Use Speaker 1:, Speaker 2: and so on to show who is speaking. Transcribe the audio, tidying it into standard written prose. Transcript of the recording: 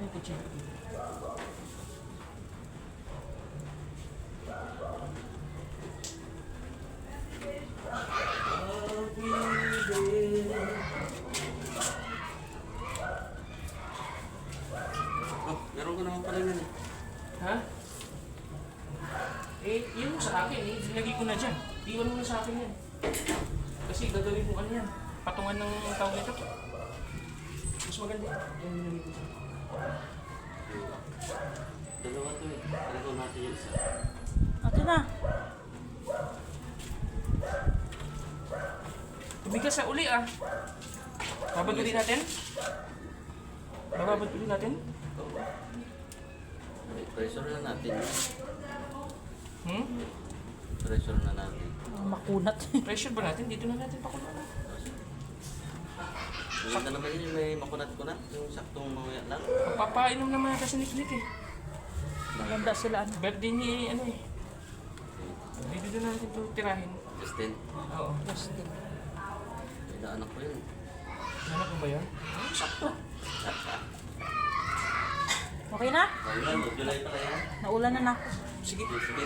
Speaker 1: may kutsi.
Speaker 2: Oh, meron ko naman pala yan eh.
Speaker 1: Ha? Eh, yun sa akin eh. Nilagay ko na dyan. Iwan mo na sa akin yan. Kasi gagawin mo ano yan. Patungan ng tawag nito. Mas maganda. Yan yung nilagay ko dyan.
Speaker 2: Dalawa to eh. Talaga natin yung isa.
Speaker 3: Ito na.
Speaker 1: Tumigas sa uli ah. Babad uli natin? Bababad uli natin?
Speaker 2: Pressure na natin.
Speaker 1: Hmm?
Speaker 2: Pressure na natin.
Speaker 3: Makunat.
Speaker 1: Pressure ba natin? Dito na natin pakulo.
Speaker 2: Maganda naman yun yung may makunat-kunat. Yung saktong mamaya lang.
Speaker 1: Papainom naman natin sa niklik eh.
Speaker 3: Maganda sila. Ano?
Speaker 1: Birthday ni ano eh. Dito na natin ito tirahin.
Speaker 2: Justin.
Speaker 1: Oo.
Speaker 3: Justin.
Speaker 2: Inaanak ko yun.
Speaker 1: Anak mo ba yan? Sakto.
Speaker 3: Okay na?
Speaker 2: Ayun, July pala yan.
Speaker 3: Naulan na na.
Speaker 1: Sige.
Speaker 2: Sige.